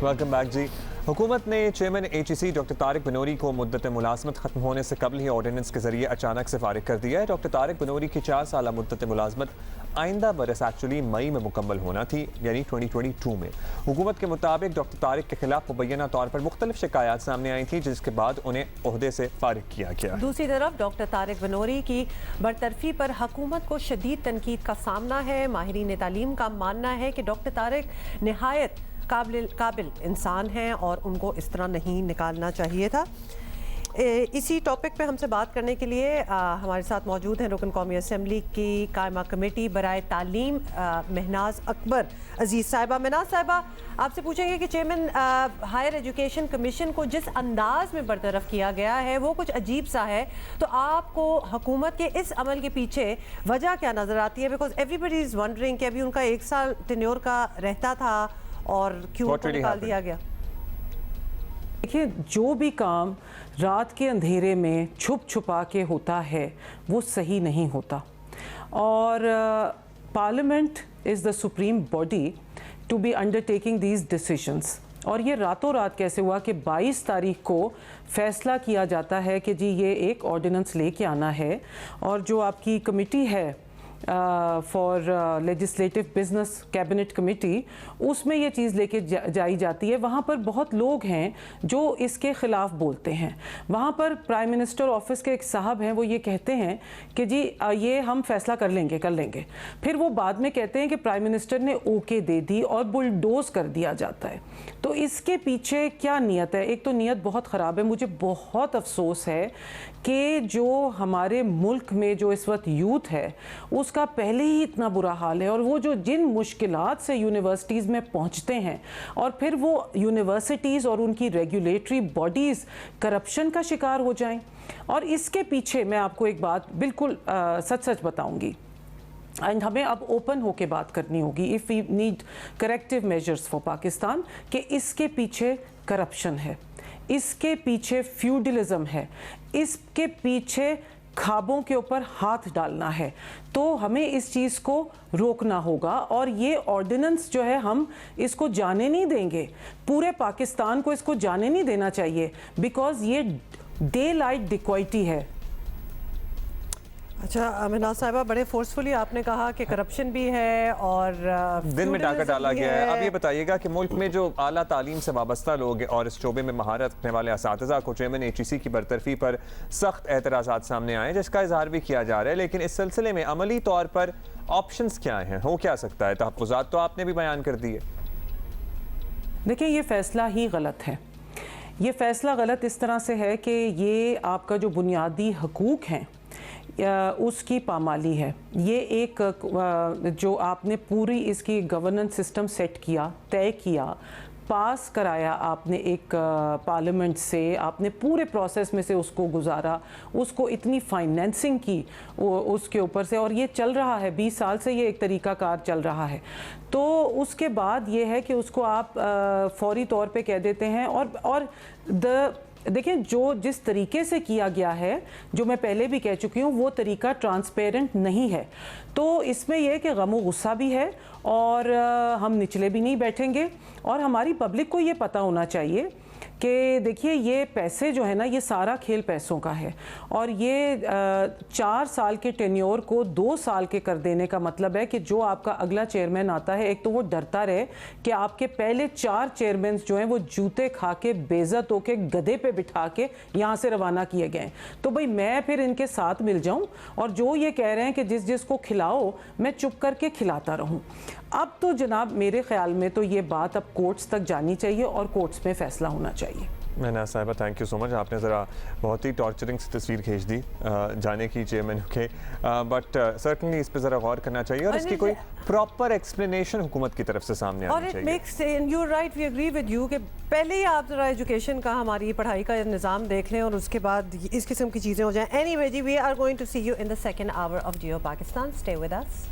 Welcome back जी। हुकूमत ने chairman HEC doctor Tariq बनोरी को मुद्दत मुलाजमत खत्म होने से कबल ही ऑर्डिनेंस के जरिए अचानक से फारिग कर दिया है। डॉक्टर तारिक बनोरी की 4 साल मुद्दत मुलाजमत आइंदा बरस एक्चुअली मई में मुकम्मल होना थी, यानी 2022 में। हुकूमत के मुताबिक डॉक्टर तारिक के खिलाफ मुबैना तौर पर मुख्तलिफ शिकायत सामने आई थी, जिसके बाद उन्हें ओहदे से फारिग किया गया। दूसरी तरफ डॉक्टर तारिक बनोरी की बरतरफी पर हुकूमत को शदीद तनकीद का सामना है। माहिरीन तालीम का मानना है कि डॉक्टर तारिक निहायत काबिल इंसान हैं और उनको इस तरह नहीं निकालना चाहिए था। इसी टॉपिक पे हमसे बात करने के लिए हमारे साथ मौजूद हैं रुकन कौमी असम्बली की कायमा कमेटी बराए तालीम महनाज अकबर अजीज़ साहिबा। महनाज साहिबा, आपसे पूछेंगे कि चेयरमैन हायर एजुकेशन कमीशन को जिस अंदाज में बरतरफ किया गया है वो कुछ अजीब सा है, तो आपको हुकूमत के इस अमल के पीछे वजह क्या नज़र आती है? बिकॉज एवरीबडी इज़ वंडरिंग कि अभी उनका 1 साल टेन्योर का रहता था और क्यों उनको निकाल दिया गया? देखिए, जो भी काम रात के अंधेरे में छुप छुपा के होता है वो सही नहीं होता, और parliament is the supreme body to be undertaking these decisions. और ये रातों रात कैसे हुआ कि 22 तारीख को फैसला किया जाता है कि जी ये एक ऑर्डिनेंस लेके आना है, और जो आपकी कमेटी है for legislative business cabinet committee, उसमें ये चीज़ लेके जाई जाती है। वहाँ पर बहुत लोग हैं जो इसके ख़िलाफ़ बोलते हैं। वहाँ पर प्राइम मिनिस्टर ऑफिस के एक साहब हैं, वो ये कहते हैं कि जी ये हम फैसला कर लेंगे। फिर वो बाद में कहते हैं कि प्राइम मिनिस्टर ने ओके दे दी और बुलडोज कर दिया जाता है। तो इसके पीछे क्या नीयत है? एक तो नीयत बहुत ख़राब है। मुझे बहुत अफसोस है कि जो हमारे मुल्क में जो इस वक्त यूथ है उसका पहले ही इतना बुरा हाल है, और वो जो जिन मुश्किलात से यूनिवर्सिटीज़ में पहुंचते हैं और फिर वो यूनिवर्सिटीज़ और उनकी रेगुलेटरी बॉडीज़ करप्शन का शिकार हो जाएं। और इसके पीछे मैं आपको एक बात बिल्कुल सच बताऊंगी, एंड हमें अब ओपन होके बात करनी होगी if we need corrective measures for Pakistan, कि इसके पीछे करप्शन है, इसके पीछे फ्यूडलिज्म है, इसके पीछे खाबों के ऊपर हाथ डालना है। तो हमें इस चीज़ को रोकना होगा, और ये ऑर्डिनेंस जो है हम इसको जाने नहीं देंगे, पूरे पाकिस्तान को इसको जाने नहीं देना चाहिए, बिकॉज ये डे लाइट डिक्वाइटी है। अच्छा महनाज साहिबा, बड़े फोर्सफुली आपने कहा कि करप्शन भी है और दिन में टाका डाला गया है। अब ये बताइएगा कि मुल्क में जो आला तालीम से वाबस्ता लोग और इस शोबे में महारत रखने वाले असातिज़ा को चेयरमैन HEC की बरतरफी पर सख्त एतराज़ात सामने आए, जिसका इजहार भी किया जा रहा है, लेकिन इस सिलसिले में अमली तौर पर ऑप्शंस क्या हैं, हो क्या सकता है? तहफ़्फ़ुज़ात तो आपने भी बयान कर दिए। देखिए, ये फ़ैसला ही गलत है। ये फ़ैसला गलत इस तरह से है कि ये आपका जो बुनियादी हकूक़ हैं उसकी पामाली है। ये एक जो आपने पूरी इसकी गवर्नेंस सिस्टम सेट किया, तय किया, पास कराया आपने एक पार्लियामेंट से, आपने पूरे प्रोसेस में से उसको गुजारा, उसको इतनी फाइनेंसिंग की उसके ऊपर से, और ये चल रहा है 20 साल से, ये एक तरीका कार चल रहा है। तो उसके बाद ये है कि उसको आप फौरी तौर पे कह देते हैं, और देखिए जो जिस तरीके से किया गया है, जो मैं पहले भी कह चुकी हूँ, वो तरीका ट्रांसपेरेंट नहीं है। तो इसमें यह कि गम गुस्सा भी है, और हम निचले भी नहीं बैठेंगे, और हमारी पब्लिक को ये पता होना चाहिए कि देखिए ये पैसे जो है ना, ये सारा खेल पैसों का है, और ये 4 साल के टेन्योर को 2 साल के कर देने का मतलब है कि जो आपका अगला चेयरमैन आता है, एक तो वो डरता रहे कि आपके पहले 4 चेयरमैन जो हैं वो जूते खा के बेइज्जत होके गधे पे बिठा के यहाँ से रवाना किए गए। तो भाई मैं फिर इनके साथ मिल जाऊँ, और जो ये कह रहे हैं कि जिस को खिलाओ मैं चुप करके खिलाता रहूँ। अब तो जनाब मेरे ख्याल में तो ये बात अब कोर्ट्स तक जानी चाहिए और कोर्ट्स में फैसला होना चाहिए। महनाज साहिबा, थैंक यू सो मच। आपने ज़रा बहुत ही टॉर्चरिंग सी तस्वीर खींच दी जाने की चेयरमैन के, बट सर्टनली इस पे ज़रा गौर करना चाहिए, और इसकी कोई प्रॉपर एक्सप्लेनेशन हुकूमत की तरफ से सामने आनी चाहिए। और it makes, you are right, we agree with you कि पहले ही आप ज़रा एजुकेशन का, हमारी पढ़ाई का निज़ाम देख लें, और उसके बाद इस किस्म की चीज़ें हो जाएं। Anyway ji, we are going to see you in the second hour of Geo Pakistan. Stay with us.